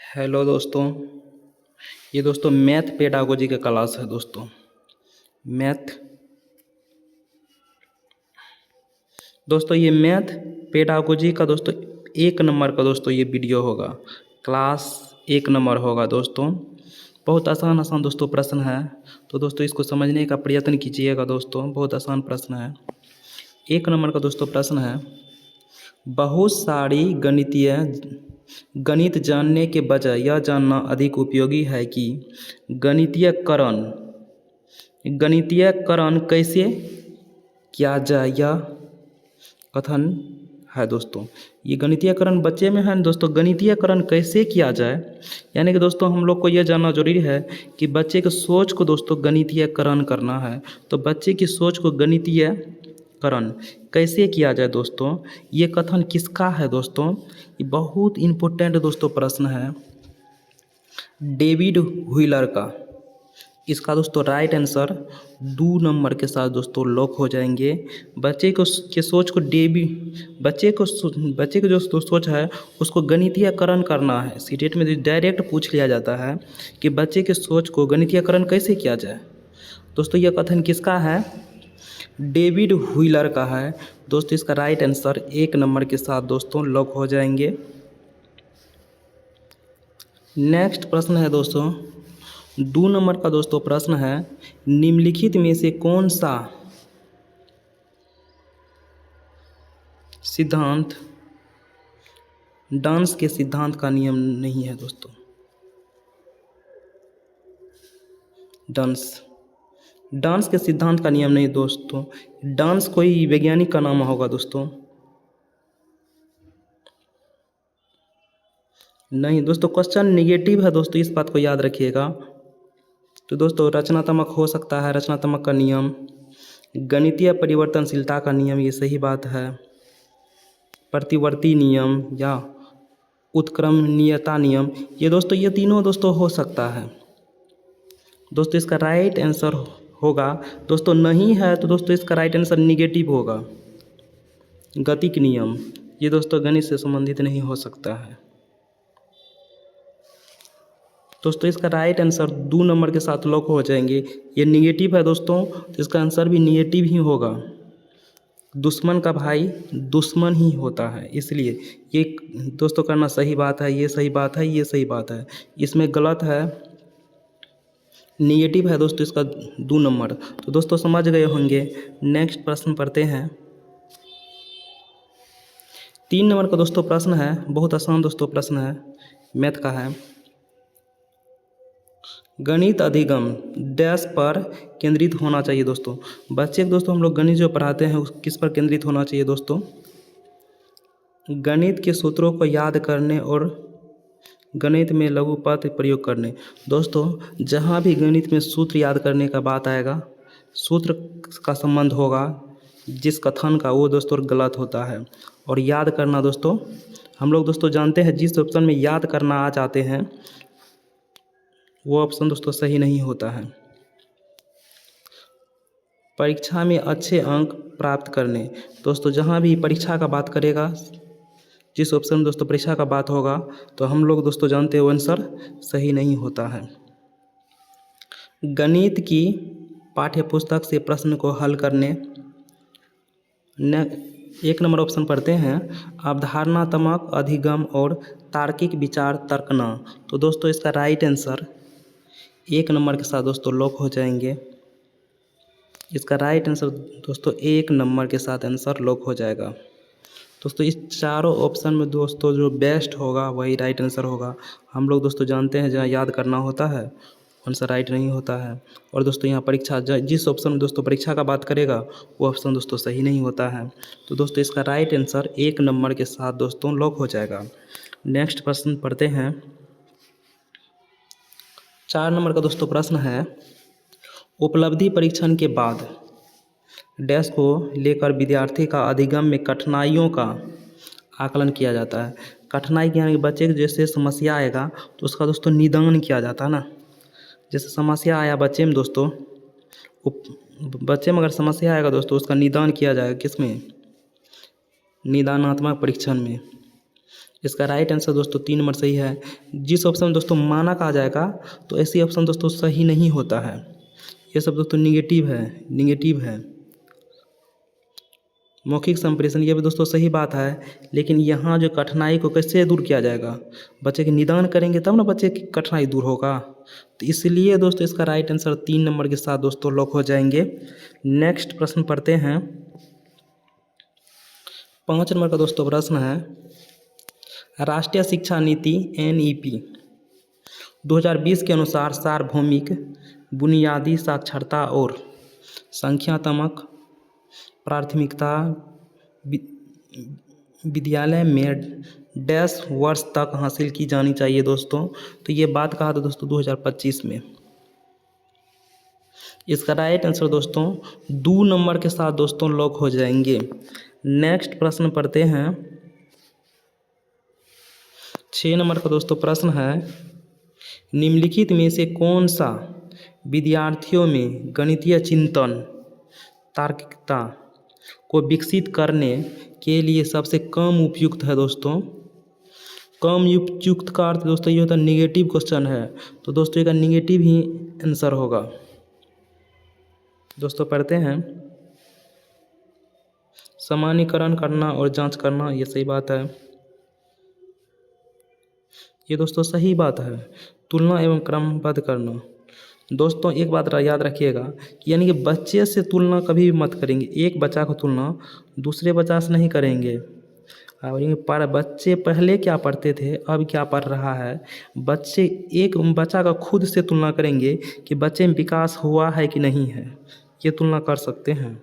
Hello दोस्तों। ये दोस्तों मैथ पेडागोजी का क्लास है दोस्तों। मैथ दोस्तों ये मैथ पेडागोजी का दोस्तों 1 नंबर का दोस्तों ये वीडियो होगा। क्लास 1 नंबर होगा दोस्तों। बहुत आसान आसान दोस्तों प्रश्न है, तो दोस्तों इसको समझने का प्रयत्न कीजिएगा दोस्तों। बहुत आसान प्रश्न है। 1 नंबर का दोस्तों प्रश्न है, बहुत सारी गणित जानने के बजाय यह जानना अधिक उपयोगी है कि गणितीयकरण कैसे किया जाए। यह कथन है दोस्तों। ये गणितीयकरण बच्चे में है दोस्तों। गणितीयकरण कैसे किया जाए, यानी कि दोस्तों हम लोग को यह जानना जरूरी है कि बच्चे की सोच को दोस्तों गणितीयकरण करना है। तो बच्चे की सोच को गणितीयकरण कैसे किया जाए दोस्तों, ये कथन किसका है दोस्तों। ये बहुत इम्पोर्टेंट दोस्तों प्रश्न है, डेविड व्हीलर का। इसका दोस्तों राइट आंसर 2 नंबर के साथ दोस्तों लॉक हो जाएंगे। बच्चे को के सोच को बच्चे को जो सोच है उसको गणितीयकरण करना है। सीटेट में डायरेक्ट पूछ लिया जाता है कि बच्चे के सोच को गणितीयकरण कैसे किया जाए। दोस्तों यह कथन किसका है, डेविड व्हीलर का है दोस्तों। इसका राइट आंसर 1 नंबर के साथ दोस्तों लॉक हो जाएंगे। नेक्स्ट प्रश्न है दोस्तों 2 नंबर का दोस्तों प्रश्न है, निम्नलिखित में से कौन सा सिद्धांत डांस के सिद्धांत का नियम नहीं है दोस्तों। डांस के सिद्धांत का नियम नहीं दोस्तों। डांस कोई वैज्ञानिक का नाम होगा दोस्तों। नहीं दोस्तों, क्वेश्चन निगेटिव है दोस्तों, इस बात को याद रखिएगा। तो दोस्तों रचनात्मक हो सकता है, रचनात्मक का नियम, गणितीय परिवर्तनशीलता का नियम, ये सही बात है। प्रतिवर्ती नियम या उत्क्रमणीयता नियम, ये दोस्तों ये तीनों दोस्तों हो सकता है दोस्तों। इसका राइट आंसर होगा दोस्तों, नहीं है तो दोस्तों इसका राइट आंसर निगेटिव होगा। गतिक नियम ये दोस्तों गणित से संबंधित नहीं हो सकता है दोस्तों। इसका राइट आंसर 2 नंबर के साथ लॉक हो जाएंगे। ये निगेटिव है दोस्तों, तो इसका आंसर भी निगेटिव ही होगा। दुश्मन का भाई दुश्मन ही होता है, इसलिए ये दोस्तों करना सही बात है। ये सही बात है, ये सही बात है। इसमें गलत है, निगेटिव है दोस्तों इसका 2 नंबर। तो दोस्तों समझ गए होंगे। नेक्स्ट प्रश्न पढ़ते हैं। 3 नंबर का दोस्तों प्रश्न है, बहुत आसान दोस्तों प्रश्न है, मैथ का है। गणित अधिगम डैश पर केंद्रित होना चाहिए दोस्तों। बच्चे को दोस्तों हम लोग गणित जो पढ़ाते हैं उस किस पर केंद्रित होना चाहिए दोस्तों, गणित के सूत्रों को याद करने और गणित में लघुपद प्रयोग करने। दोस्तों जहाँ भी गणित में सूत्र याद करने का बात आएगा, सूत्र का संबंध होगा जिस कथन का, वो दोस्तों गलत होता है। और याद करना दोस्तों हम लोग दोस्तों जानते हैं, जिस ऑप्शन में याद करना आ जाते हैं वो ऑप्शन दोस्तों सही नहीं होता है। परीक्षा में अच्छे अंक प्राप्त करने, दोस्तों जहाँ भी परीक्षा का बात करेगा, जिस ऑप्शन में दोस्तों परीक्षा का बात होगा, तो हम लोग दोस्तों जानते हैं वो आंसर सही नहीं होता है। गणित की पाठ्यपुस्तक से प्रश्न को हल करने। 1 नंबर ऑप्शन पढ़ते हैं, अवधारणात्मक अधिगम और तार्किक विचार तर्कना। तो दोस्तों इसका राइट आंसर 1 नंबर के साथ दोस्तों लॉक हो जाएंगे। इसका राइट आंसर दोस्तों 1 नंबर के साथ आंसर लॉक हो जाएगा दोस्तों। इस चारों ऑप्शन में दोस्तों जो बेस्ट होगा वही राइट आंसर होगा। हम लोग दोस्तों जानते हैं जहाँ याद करना होता है आंसर राइट नहीं होता है। और दोस्तों यहाँ परीक्षा जिस ऑप्शन में दोस्तों परीक्षा का बात करेगा वो ऑप्शन दोस्तों सही नहीं होता है। तो दोस्तों इसका राइट आंसर 1 नंबर के साथ दोस्तों लॉक हो जाएगा। नेक्स्ट प्रश्न पढ़ते हैं। 4 नंबर का दोस्तों प्रश्न है, उपलब्धि परीक्षण के बाद डैश को लेकर विद्यार्थी का अधिगम में कठिनाइयों का आकलन किया जाता है। कठिनाई यानी कि बच्चे को जैसे समस्या आएगा तो उसका दोस्तों निदान किया जाता है ना। जैसे समस्या आया बच्चे में दोस्तों, बच्चे में अगर समस्या आएगा दोस्तों उसका निदान किया जाएगा किस में, निदानात्मक परीक्षण में। इसका राइट आंसर दोस्तों 3 नंबर सही है। जिस ऑप्शन में दोस्तों मानक आ जाएगा तो ऐसी ऑप्शन दोस्तों सही नहीं होता है। ये सब दोस्तों निगेटिव है। मौखिक संप्रेषण ये भी दोस्तों सही बात है, लेकिन यहाँ जो कठिनाई को कैसे दूर किया जाएगा, बच्चे के निदान करेंगे तब ना बच्चे की कठिनाई दूर होगा। तो इसलिए दोस्तों इसका राइट आंसर 3 नंबर के साथ दोस्तों लॉक हो जाएंगे। नेक्स्ट प्रश्न पढ़ते हैं। 5 नंबर का दोस्तों प्रश्न है, राष्ट्रीय शिक्षा नीति NEP 2020 के अनुसार सार्वभौमिक बुनियादी साक्षरता और संख्यात्मक प्राथमिकता विद्यालय में डैश वर्ष तक हासिल की जानी चाहिए दोस्तों। तो ये बात कहा था दोस्तों 2025 में। इसका राइट आंसर दोस्तों 2 नंबर के साथ दोस्तों लॉक हो जाएंगे। नेक्स्ट प्रश्न पढ़ते हैं। 6 नंबर का दोस्तों प्रश्न है, निम्नलिखित में से कौन सा विद्यार्थियों में गणितीय चिंतन तार्किकता को विकसित करने के लिए सबसे कम उपयुक्त है दोस्तों। कम उपयुक्त का अर्थ दोस्तों ये होता है निगेटिव क्वेश्चन है, तो दोस्तों इसका निगेटिव ही आंसर होगा। दोस्तों पढ़ते हैं, सामान्यीकरण करना और जांच करना ये सही बात है। ये दोस्तों सही बात है। तुलना एवं क्रमबद्ध करना। दोस्तों एक बात याद रखिएगा कि यानी कि बच्चे से तुलना कभी भी मत करेंगे। एक बच्चा को तुलना दूसरे बच्चा से नहीं करेंगे। और पर बच्चे पहले क्या पढ़ते थे अब क्या पढ़ रहा है, बच्चे एक बच्चा का खुद से तुलना करेंगे कि बच्चे में विकास हुआ है कि नहीं है, ये तुलना कर सकते हैं।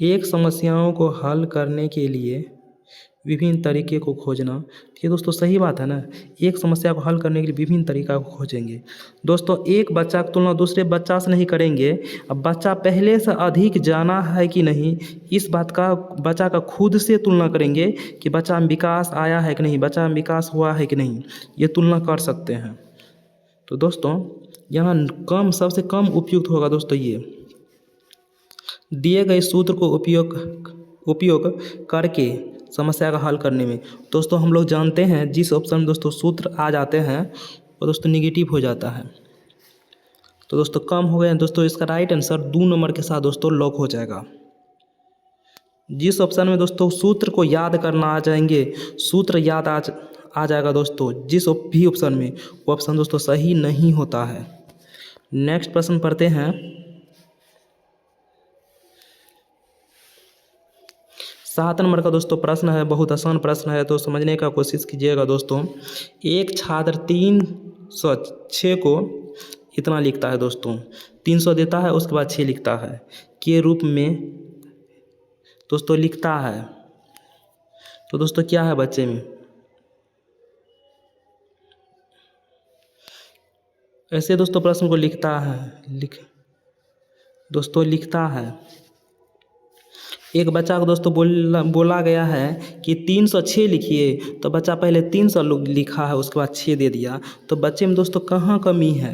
एक समस्याओं को हल करने के लिए विभिन्न तरीके को खोजना, ये दोस्तों सही बात है ना। एक समस्या को हल करने के लिए विभिन्न तरीका को खोजेंगे। दोस्तों एक बच्चा की तुलना दूसरे बच्चा से नहीं करेंगे। अब बच्चा पहले से अधिक जाना है कि नहीं, इस बात का बच्चा का खुद से तुलना करेंगे कि बच्चा में विकास आया है कि नहीं, बच्चा में विकास हुआ है कि नहीं, ये तुलना कर सकते हैं। तो दोस्तों यहाँ सबसे कम उपयुक्त होगा दोस्तों ये दिए गए सूत्र को उपयोग करके समस्या का हल करने में। दोस्तों हम लोग जानते हैं जिस ऑप्शन में दोस्तों सूत्र आ जाते हैं वो दोस्तों निगेटिव हो जाता है। तो दोस्तों कम हो गए हैं दोस्तों। इसका राइट आंसर 2 नंबर के साथ दोस्तों लॉक हो जाएगा। जिस ऑप्शन में दोस्तों सूत्र को याद करना आ जाएंगे, सूत्र याद आ जाएगा दोस्तों जिस भी ऑप्शन में, वो ऑप्शन दोस्तों सही नहीं होता है। नेक्स्ट प्रश्न पढ़ते हैं। 7 नंबर का दोस्तों प्रश्न है, बहुत आसान प्रश्न है, तो समझने का कोशिश कीजिएगा दोस्तों। एक छात्र 306 को इतना लिखता है दोस्तों, 300 देता है उसके बाद 6 लिखता है के रूप में दोस्तों लिखता है। तो दोस्तों क्या है बच्चे में, ऐसे दोस्तों प्रश्न को लिखता है दोस्तों लिखता है। एक बच्चा को दोस्तों बोला गया है कि 306 लिखिए, तो बच्चा पहले 300 लिखा है उसके बाद 6 दे दिया। तो बच्चे में दोस्तों कहाँ कमी है,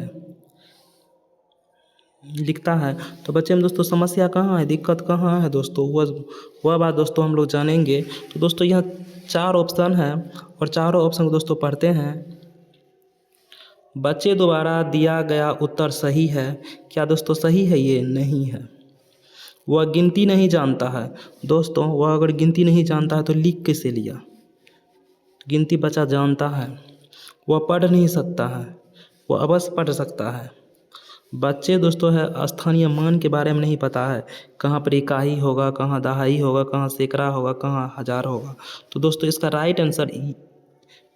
लिखता है तो बच्चे में दोस्तों समस्या कहाँ है, दिक्कत कहाँ है दोस्तों, वह बात दोस्तों हम लोग जानेंगे। तो दोस्तों यहाँ 4 ऑप्शन है और चारों ऑप्शन को दोस्तों पढ़ते हैं। बच्चे द्वारा दिया गया उत्तर सही है, क्या दोस्तों सही है, ये नहीं है। वह गिनती नहीं जानता है, दोस्तों वह अगर गिनती नहीं जानता है तो लिख कैसे लिया, गिनती बच्चा जानता है। वह पढ़ नहीं सकता है, वह अवश्य पढ़ सकता है। बच्चे दोस्तों है स्थानीय मान के बारे में नहीं पता है, कहाँ पर इकाई होगा, कहाँ दहाई होगा, कहाँ सैकड़ा होगा, कहाँ हज़ार होगा। तो दोस्तों इसका राइट आंसर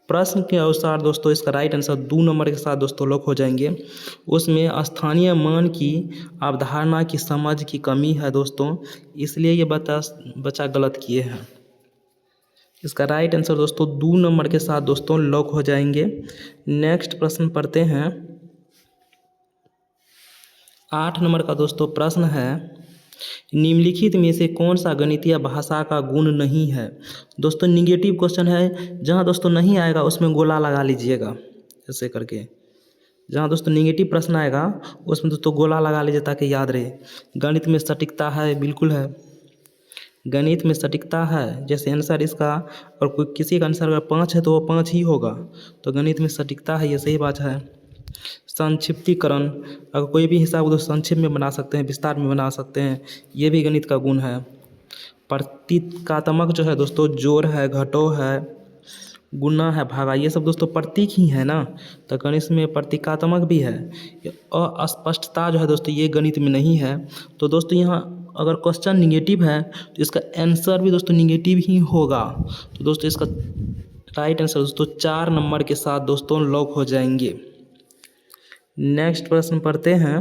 प्रश्न के अनुसार दोस्तों इसका राइट आंसर 2 नंबर के साथ दोस्तों लॉक हो जाएंगे। उसमें स्थानीय मान की अवधारणा की समझ की कमी है दोस्तों, इसलिए ये बच्चा गलत किए हैं। इसका राइट आंसर दोस्तों 2 नंबर के साथ दोस्तों लॉक हो जाएंगे। नेक्स्ट प्रश्न पढ़ते हैं। 8 नंबर का दोस्तों प्रश्न है, निम्नलिखित में से कौन सा गणितीय भाषा का गुण नहीं है। दोस्तों निगेटिव क्वेश्चन है, जहाँ दोस्तों नहीं आएगा उसमें गोला लगा लीजिएगा ऐसे करके। जहाँ दोस्तों निगेटिव प्रश्न आएगा उसमें दोस्तों गोला लगा लीजिए ताकि याद रहे। गणित में सटीकता है, बिल्कुल है। गणित में सटीकता है, जैसे आंसर इसका और कोई किसी का आंसर अगर 5 है तो वो 5 ही होगा। तो गणित में सटीकता है, ये सही बात है। संक्षिप्तीकरण, अगर कोई भी हिसाब को तो संक्षेप में बना सकते हैं, विस्तार में बना सकते हैं, ये भी गणित का गुण है। प्रतीकात्मक जो है दोस्तों, जोड़ है, घटाव है, गुना है, भागा, ये सब दोस्तों प्रतीक ही है ना, तो गणित में प्रतीकात्मक भी है। अस्पष्टता जो है दोस्तों, ये गणित में नहीं है। तो दोस्तों यहाँ अगर क्वेश्चन निगेटिव है तो इसका आंसर भी दोस्तों निगेटिव ही होगा। तो दोस्तों इसका राइट आंसर दोस्तों 4 नंबर के साथ दोस्तों लॉक हो जाएंगे। नेक्स्ट प्रश्न पढ़ते हैं।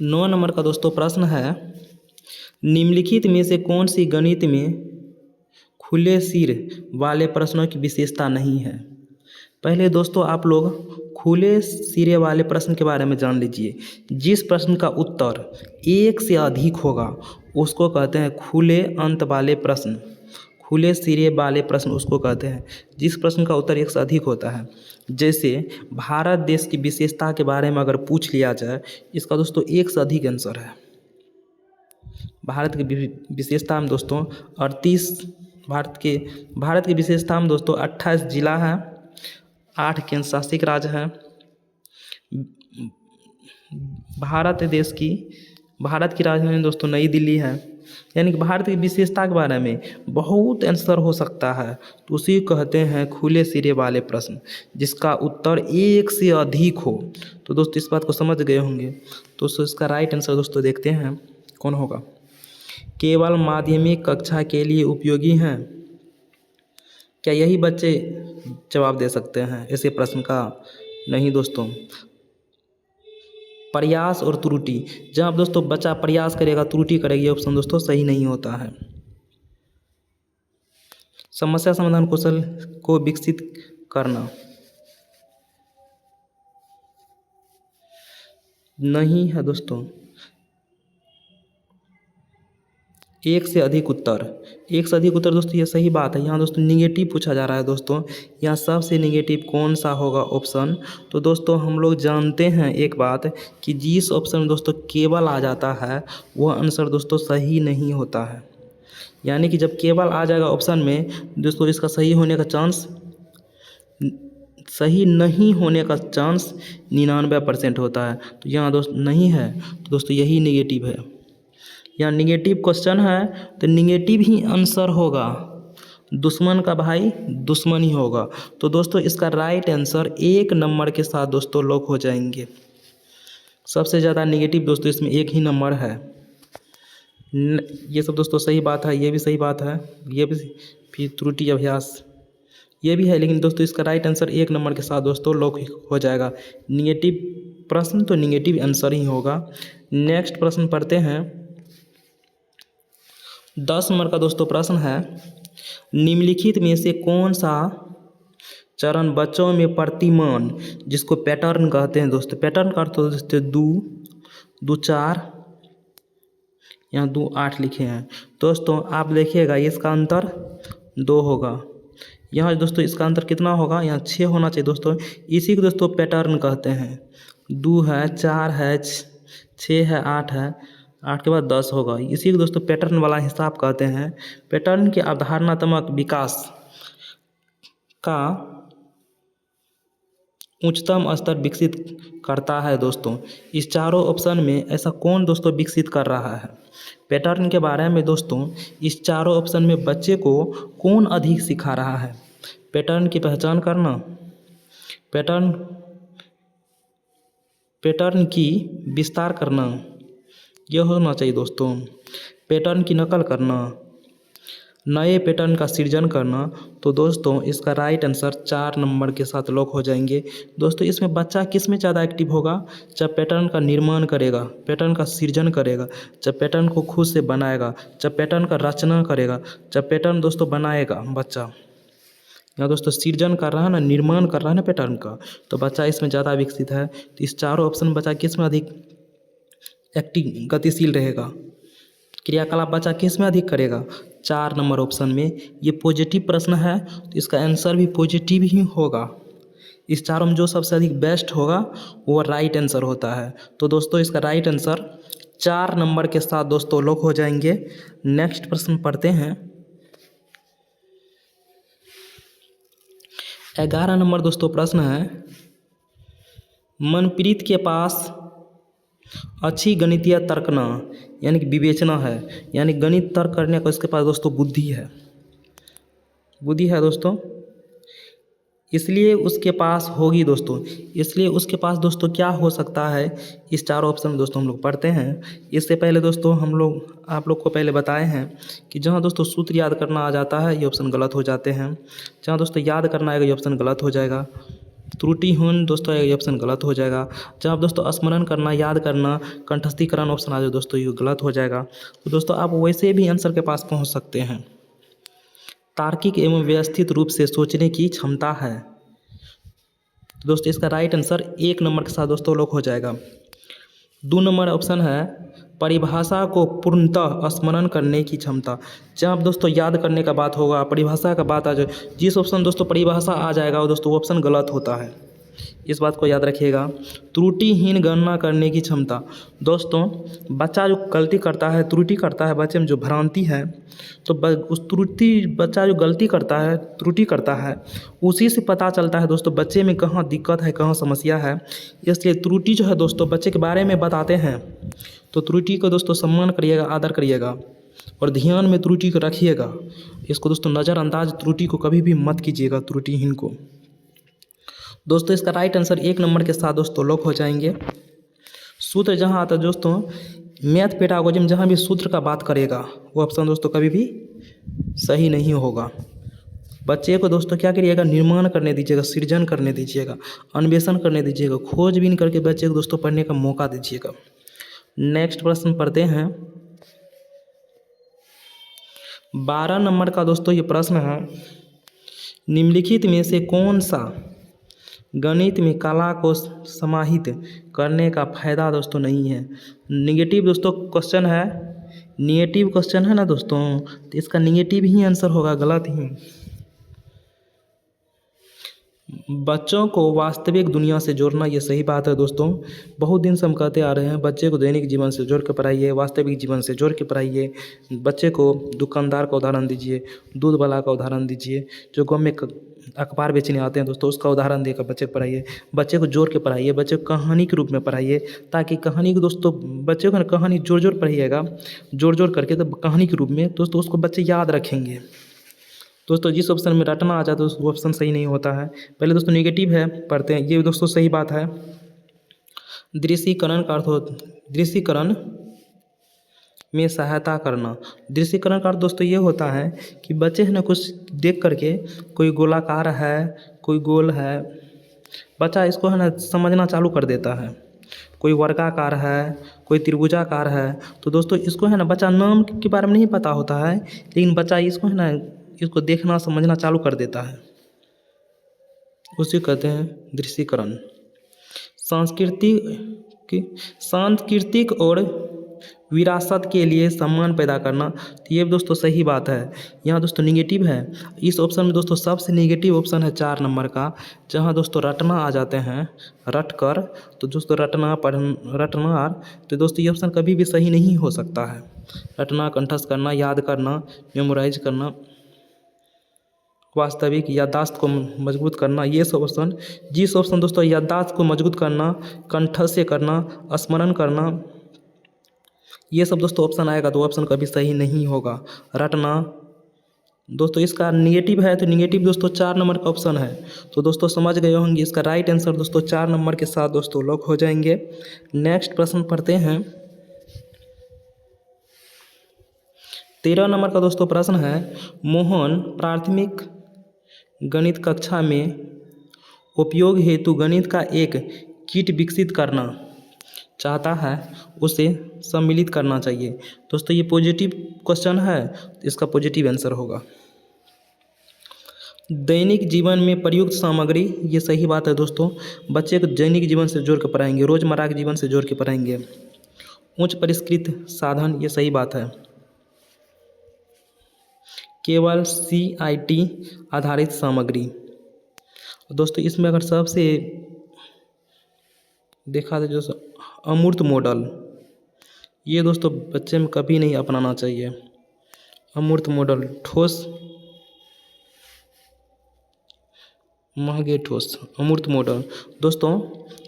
9 नंबर का दोस्तों प्रश्न है, निम्नलिखित में से कौन सी गणित में खुले सिर वाले प्रश्नों की विशेषता नहीं है। पहले दोस्तों आप लोग खुले सिरे वाले प्रश्न के बारे में जान लीजिए। जिस प्रश्न का उत्तर 1 से अधिक होगा उसको कहते हैं खुले अंत वाले प्रश्न। खुले सिरे वाले प्रश्न उसको कहते हैं जिस प्रश्न का उत्तर 1 से अधिक होता है। जैसे भारत देश की विशेषता के बारे में अगर पूछ लिया जाए, इसका दोस्तों 1 से अधिक आंसर है। भारत की विशेषता में दोस्तों 38 भारत की विशेषता में दोस्तों 28 जिला हैं, 8 केंद्र शासित राज्य हैं। भारत की राजधानी दोस्तों नई दिल्ली है। यानी कि भारत की विशेषता के बारे में बहुत आंसर हो सकता है, तो उसी को कहते हैं खुले सिरे वाले प्रश्न जिसका उत्तर 1 से अधिक हो। तो दोस्तों इस बात को समझ गए होंगे। तो इसका राइट आंसर दोस्तों देखते हैं कौन होगा। केवल माध्यमिक कक्षा के लिए उपयोगी हैं, क्या यही बच्चे जवाब दे सकते हैं ऐसे प्रश्न का? नहीं दोस्तों। प्रयास और त्रुटि, जब दोस्तों बच्चा प्रयास करेगा त्रुटि करेगी, ये ऑप्शन दोस्तों सही नहीं होता है। समस्या समाधान कौशल को विकसित करना, नहीं है दोस्तों। 1 से अधिक उत्तर दोस्तों ये सही बात है। यहाँ दोस्तों निगेटिव पूछा जा रहा है दोस्तों, यहाँ सबसे निगेटिव कौन सा होगा ऑप्शन? तो दोस्तों हम लोग जानते हैं एक बात कि जिस ऑप्शन में दोस्तों केवल आ जाता है वह आंसर दोस्तों सही नहीं होता है। यानी कि जब केवल आ जाएगा ऑप्शन में दोस्तों, इसका सही नहीं होने का चांस 99% होता है। तो यहाँ दोस्त नहीं है, तो दोस्तों यही निगेटिव है। या निगेटिव क्वेश्चन है तो निगेटिव ही आंसर होगा, दुश्मन का भाई दुश्मन ही होगा। तो दोस्तों इसका राइट आंसर 1 नंबर के साथ दोस्तों लॉक हो जाएंगे। सबसे ज़्यादा निगेटिव दोस्तों इसमें 1 ही नंबर है। ये सब दोस्तों सही बात है, ये भी सही बात है, ये भी फिर त्रुटि अभ्यास ये भी है, लेकिन दोस्तों इसका राइट आंसर 1 नंबर के साथ दोस्तों लॉक हो जाएगा। निगेटिव प्रश्न तो निगेटिव आंसर ही होगा। नेक्स्ट प्रश्न पढ़ते हैं। 10 नंबर का दोस्तों प्रश्न है, निम्नलिखित में से कौन सा चरण बच्चों में प्रतिमान जिसको पैटर्न कहते हैं दोस्तों, पैटर्न का अर्थ दोस्तों 2 4, यहाँ 2 8 लिखे हैं दोस्तों। आप देखिएगा इसका अंतर 2 होगा। यहाँ दोस्तों इसका अंतर कितना होगा? यहाँ 6 होना चाहिए दोस्तों। इसी को दोस्तों पैटर्न कहते हैं। 2 है, 4 है, 6 है, 8 है, 8 के बाद 10 होगा। इसी को दोस्तों पैटर्न वाला हिसाब कहते हैं। पैटर्न के अवधारणात्मक विकास का उच्चतम स्तर विकसित करता है दोस्तों। इस चारों ऑप्शन में ऐसा कौन दोस्तों विकसित कर रहा है? पैटर्न के बारे में दोस्तों इस चारों ऑप्शन में बच्चे को कौन अधिक सिखा रहा है? पैटर्न की पहचान करना, पैटर्न की विस्तार करना, यह होना चाहिए दोस्तों। पैटर्न की नकल करना, नए पैटर्न का सृजन करना। तो दोस्तों इसका राइट आंसर 4 नंबर के साथ लॉक हो जाएंगे। दोस्तों इसमें बच्चा किस में ज़्यादा एक्टिव होगा? जब पैटर्न का निर्माण करेगा, पैटर्न का सृजन करेगा, जब पैटर्न को खुद से बनाएगा, जब पैटर्न का रचना करेगा, जब पैटर्न दोस्तों बनाएगा बच्चा। यहाँ दोस्तों सृजन कर रहा है ना, निर्माण कर रहा है ना पैटर्न का, तो बच्चा इसमें ज़्यादा विकसित है। तो इस चारों ऑप्शन बच्चा किस में अधिक एक्टिव गतिशील रहेगा? क्रियाकलाप बच्चा किस में अधिक करेगा? 4 नंबर ऑप्शन में। ये पॉजिटिव प्रश्न है तो इसका आंसर भी पॉजिटिव ही होगा। इस चारों में जो सबसे अधिक बेस्ट होगा वो राइट आंसर होता है। तो दोस्तों इसका राइट आंसर 4 नंबर के साथ दोस्तों लॉक हो जाएंगे। नेक्स्ट प्रश्न पढ़ते हैं। 11 नंबर दोस्तों प्रश्न है, मनप्रीत के पास अच्छी गणितीय तर्कना यानी कि विवेचना है, यानी गणित तर्क करने का उसके पास दोस्तों बुद्धि है दोस्तों, इसलिए उसके पास होगी दोस्तों। इसलिए उसके पास दोस्तों क्या हो सकता है, इस चारों ऑप्शन दोस्तों हम लोग पढ़ते हैं। इससे पहले दोस्तों हम लोग आप लोग को पहले बताए हैं कि जहाँ दोस्तों सूत्र याद करना आ जाता है ये ऑप्शन गलत हो जाते हैं। जहाँ दोस्तों याद करना आएगा ये ऑप्शन गलत हो जाएगा। त्रुटिहीन दोस्तों ये ऑप्शन गलत हो जाएगा। जहाँ दोस्तों स्मरण करना, याद करना, कंठस्थीकरण ऑप्शन आ जाए दोस्तों ये गलत हो जाएगा। तो दोस्तों आप वैसे भी आंसर के पास पहुँच सकते हैं। तार्किक एवं व्यवस्थित रूप से सोचने की क्षमता है। तो दोस्तों इसका राइट आंसर 1 नंबर के साथ दोस्तों लॉक हो जाएगा। 2 नंबर ऑप्शन है, परिभाषा को पूर्णतः स्मरण करने की क्षमता। जहाँ दोस्तों याद करने का बात होगा, परिभाषा का बात आ जाए, जिस ऑप्शन दोस्तों परिभाषा आ जाएगा वो दोस्तों ऑप्शन गलत होता है, इस बात को याद रखिएगा। त्रुटिहीन गणना करने की क्षमता। दोस्तों बच्चा जो गलती करता है, त्रुटि करता है, बच्चे में जो भ्रांति है, तो उस बच्चा जो गलती करता है, त्रुटि करता है, उसी से पता चलता है दोस्तों बच्चे में कहाँ दिक्कत है, कहाँ समस्या है। इसलिए त्रुटि जो है दोस्तों बच्चे के बारे में बताते हैं, तो त्रुटि को दोस्तों सम्मान करिएगा, आदर करिएगा और ध्यान में त्रुटि को रखिएगा। इसको दोस्तों नज़रअंदाज त्रुटि को कभी भी मत कीजिएगा, त्रुटिहीन को। दोस्तों इसका राइट आंसर 1 नंबर के साथ दोस्तों लॉक हो जाएंगे। सूत्र जहाँ आता है दोस्तों, मैथ पेडागोजी जहाँ भी सूत्र का बात करेगा वो ऑप्शन दोस्तों कभी भी सही नहीं होगा। बच्चे को दोस्तों क्या करिएगा, निर्माण करने दीजिएगा, सृजन करने दीजिएगा, अन्वेषण करने दीजिएगा, खोजबीन करके बच्चे को दोस्तों पढ़ने का मौका दीजिएगा। नेक्स्ट प्रश्न पढ़ते हैं। 12 नंबर का दोस्तों ये प्रश्न है, निम्नलिखित में से कौन सा गणित में कला को समाहित करने का फायदा दोस्तों नहीं है। निगेटिव दोस्तों क्वेश्चन है, निगेटिव क्वेश्चन है ना दोस्तों, तो इसका निगेटिव ही आंसर होगा, गलत ही। बच्चों को वास्तविक दुनिया से जोड़ना, ये सही बात है दोस्तों। बहुत दिन से हम कहते आ रहे हैं बच्चे को दैनिक जीवन से जोड़ के पढ़ाइए, वास्तविक जीवन से जोड़ के पढ़ाइए। बच्चे को दुकानदार का उदाहरण दीजिए, दूध वाला का उदाहरण दीजिए, जो गाँव में अखबार बेचने आते हैं दोस्तों उसका उदाहरण देकर बच्चे को पढ़ाइए। बच्चे को जोड़ के पढ़ाइए, बच्चे को कहानी के रूप में पढ़ाइए, ताकि कहानी को दोस्तों बच्चे को कहानी जोड़ पढ़िएगा, जोड़ करके तो कहानी के रूप में दोस्तों उसको बच्चे याद रखेंगे। दोस्तों जिस ऑप्शन में रटना आ जाता है वो ऑप्शन सही नहीं होता है। पहले दोस्तों नेगेटिव है, पढ़ते हैं, ये दोस्तों सही बात है। दृश्यीकरण का अर्थ दृश्यीकरण में सहायता करना। दृश्यीकरण का अर्थ दोस्तों ये होता है कि बच्चे है ना कुछ देख करके, कोई गोलाकार है, कोई गोल है, बच्चा इसको है ना समझना चालू कर देता है। कोई वर्गाकार है, कोई त्रिभुजाकार है, तो दोस्तों इसको है ना बच्चा नाम के बारे में नहीं पता होता है, लेकिन बच्चा इसको है ना इसको देखना समझना चालू कर देता है, उसे कहते हैं दृश्यीकरण। सांस्कृतिक और विरासत के लिए सम्मान पैदा करना, तो ये दोस्तों सही बात है। यहाँ दोस्तों निगेटिव है, इस ऑप्शन में दोस्तों सबसे निगेटिव ऑप्शन है 4 नंबर का, जहाँ दोस्तों रटना आ जाते हैं, रट कर, तो दोस्तों रटना तो दोस्तों ये ऑप्शन कभी भी सही नहीं हो सकता है। रटना, कंठस्थ करना, याद करना, मेमोराइज करना, वास्तविक याददाश्त को मजबूत करना, ये सब ऑप्शन, जिस ऑप्शन दोस्तों याददाश्त को मजबूत करना, कंठस्थ से करना, स्मरण करना, ये सब दोस्तों ऑप्शन आएगा तो ऑप्शन कभी सही नहीं होगा। रटना दोस्तों इसका निगेटिव है, तो निगेटिव दोस्तों 4 नंबर का ऑप्शन है। तो दोस्तों समझ गए होंगे, इसका राइट आंसर दोस्तों 4 नंबर के साथ दोस्तों लॉक हो जाएंगे। नेक्स्ट प्रश्न पढ़ते हैं। 13 नंबर का दोस्तों प्रश्न है, मोहन प्राथमिक गणित कक्षा में उपयोग हेतु गणित का एक किट विकसित करना चाहता है, उसे सम्मिलित करना चाहिए। दोस्तों ये पॉजिटिव क्वेश्चन है, इसका पॉजिटिव आंसर होगा। दैनिक जीवन में प्रयुक्त सामग्री, ये सही बात है दोस्तों। बच्चे को दैनिक जीवन से जोड़ कर पढ़ाएंगे, रोज़मर्रा के जीवन से जोड़ के पढ़ाएंगे। उच्च परिष्कृत साधन, ये सही बात है। केवल CIT आधारित सामग्री, दोस्तों इसमें अगर सबसे देखा जाए जो अमूर्त मॉडल, ये दोस्तों बच्चे में कभी नहीं अपनाना चाहिए। अमूर्त मॉडल, ठोस महंगे ठोस, अमूर्त मॉडल। दोस्तों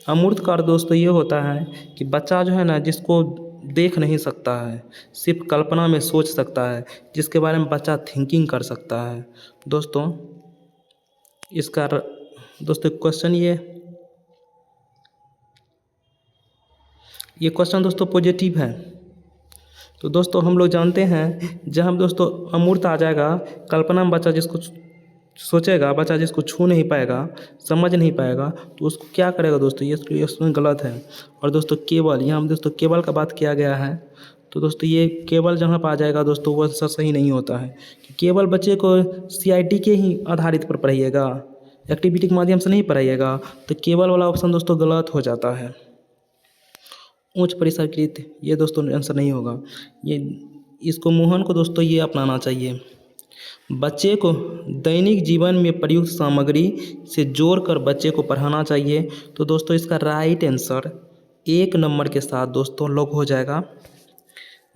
अमूर्त का अर्थ दोस्तों ये होता है कि बच्चा जो है ना, जिसको देख नहीं सकता है, सिर्फ कल्पना में सोच सकता है, जिसके बारे में बच्चा थिंकिंग कर सकता है। दोस्तों इसका दोस्तों क्वेश्चन ये क्वेश्चन दोस्तों पॉजिटिव है। तो दोस्तों हम लोग जानते हैं जब दोस्तों अमूर्त आ जाएगा, कल्पना में बच्चा जिसको सोचेगा, बच्चा जिसको छू नहीं पाएगा, समझ नहीं पाएगा, तो उसको क्या करेगा दोस्तों, ये उसमें गलत है। और दोस्तों केवल, यहाँ दोस्तों केवल का बात किया गया है, तो दोस्तों ये केवल जहाँ पर आ जाएगा दोस्तों वो सही नहीं होता है कि केवल बच्चे को CIT के ही आधारित पर पढ़ाइएगा, एक्टिविटी के माध्यम से नहीं पढ़ाइएगा, तो केवल वाला ऑप्शन दोस्तों गलत हो जाता है। उच्च परिसरकृत, ये दोस्तों आंसर नहीं होगा। ये इसको मोहन को दोस्तों ये अपनाना चाहिए। बच्चे को दैनिक जीवन में प्रयुक्त सामग्री से जोड़कर बच्चे को पढ़ाना चाहिए। तो दोस्तों इसका राइट आंसर 1 नंबर के साथ दोस्तों लॉक हो जाएगा।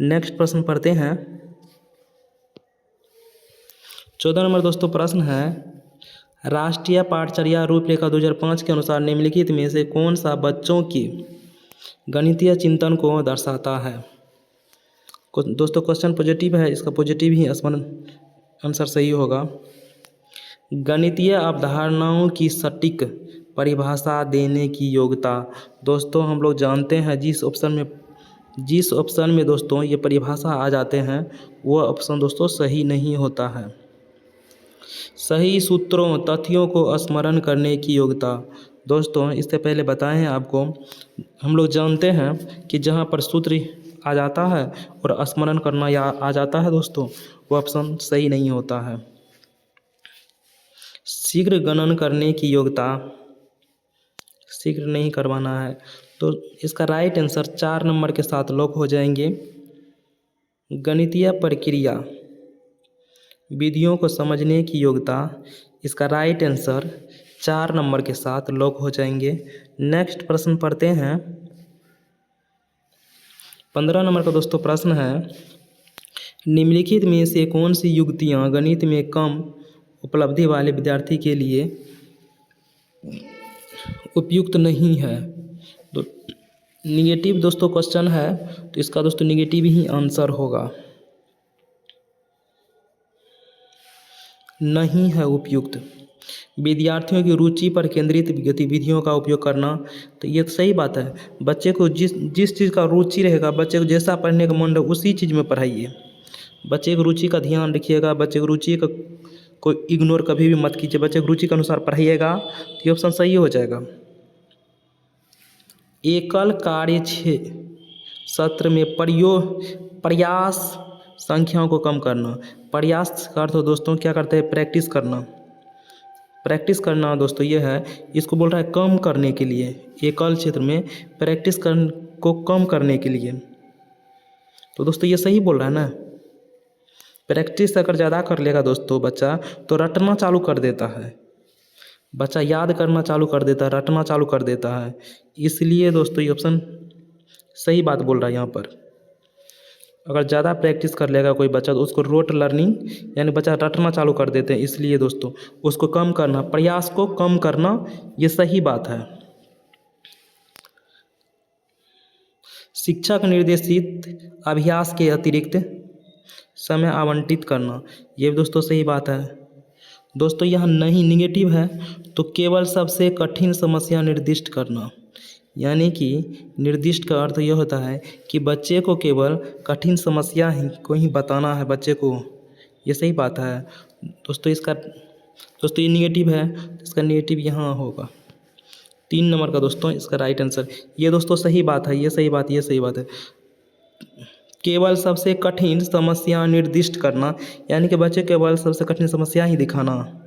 नेक्स्ट प्रश्न पढ़ते हैं। 14 नंबर दोस्तों प्रश्न है, राष्ट्रीय पाठचर्या रूपरेखा 2005 के अनुसार निम्नलिखित में से कौन सा बच्चों की गणितीय चिंतन को दर्शाता है। दोस्तों क्वेश्चन पॉजिटिव है, इसका पॉजिटिव ही आंसर सही होगा। गणितीय अवधारणाओं की सटीक परिभाषा देने की योग्यता। दोस्तों हम लोग जानते हैं जिस ऑप्शन में दोस्तों ये परिभाषा आ जाते हैं वो ऑप्शन दोस्तों सही नहीं होता है। सही सूत्रों तथ्यों को स्मरण करने की योग्यता। दोस्तों इससे पहले बताए हैं आपको, हम लोग जानते हैं कि जहाँ पर सूत्र आ जाता है और स्मरण करना या आ जाता है दोस्तों, वो ऑप्शन सही नहीं होता है। शीघ्र गणन करने की योग्यता, शीघ्र नहीं करवाना है, तो इसका राइट आंसर 4 नंबर के साथ लॉक हो जाएंगे। गणितीय प्रक्रिया विधियों को समझने की योग्यता, इसका राइट आंसर 4 नंबर के साथ लॉक हो जाएंगे। नेक्स्ट प्रश्न पढ़ते हैं। 15 नंबर का दोस्तों प्रश्न है, निम्नलिखित में से कौन सी युक्तियाँ गणित में कम उपलब्धि वाले विद्यार्थी के लिए उपयुक्त नहीं है। तो निगेटिव दोस्तों क्वेश्चन है, तो इसका दोस्तों निगेटिव ही आंसर होगा, नहीं है उपयुक्त। विद्यार्थियों की रुचि पर केंद्रित गतिविधियों का उपयोग करना, तो ये तो सही बात है। बच्चे को जिस चीज़ का रुचि रहेगा, बच्चे को जैसा पढ़ने का मन रहे उसी चीज़ में पढ़ाइए। बच्चे की रुचि का ध्यान रखिएगा, बच्चे की रुचि को इग्नोर कभी भी मत कीजिए, बच्चे की रुचि के अनुसार पढ़ाइएगा तो ये ऑप्शन सही हो जाएगा। एकल कार्य सत्र में प्रयास संख्याओं को कम करना। प्रयास का अर्थ दोस्तों क्या करते हैं, प्रैक्टिस करना। प्रैक्टिस करना दोस्तों ये है, इसको बोल रहा है कम करने के लिए, एकल क्षेत्र में प्रैक्टिस को कम करने के लिए। तो दोस्तों ये सही बोल रहा है ना। प्रैक्टिस अगर ज़्यादा कर लेगा दोस्तों बच्चा, तो रटना चालू कर देता है, बच्चा याद करना चालू कर देता है, रटना चालू कर देता है। इसलिए दोस्तों ये ऑप्शन सही बात बोल रहा है यहाँ पर। अगर ज़्यादा प्रैक्टिस कर लेगा कोई बच्चा तो उसको रोट लर्निंग यानी बच्चा रटना चालू कर देते हैं। इसलिए दोस्तों उसको कम करना, प्रयास को कम करना, ये सही बात है। शिक्षक निर्देशित अभ्यास के अतिरिक्त समय आवंटित करना, ये दोस्तों सही बात है। दोस्तों यहाँ नहीं निगेटिव है, तो केवल सबसे कठिन समस्या निर्दिष्ट करना, यानी कि निर्दिष्ट का अर्थ यह होता है कि बच्चे को केवल कठिन समस्या को ही बताना है बच्चे को, ये सही बात है। दोस्तों ये निगेटिव है, इसका निगेटिव यहाँ होगा 3 नंबर का दोस्तों इसका राइट आंसर। ये दोस्तों सही बात है, ये सही बात है। केवल सबसे कठिन समस्या निर्दिष्ट करना, यानी कि बच्चे केवल सबसे कठिन समस्या ही दिखाना,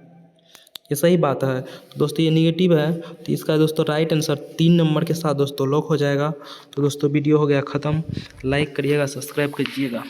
ये सही बात है। तो दोस्तों ये निगेटिव है, तो इसका दोस्तों राइट आंसर 3 नंबर के साथ दोस्तों लॉक हो जाएगा। तो दोस्तों वीडियो हो गया ख़त्म, लाइक करिएगा, सब्सक्राइब कीजिएगा।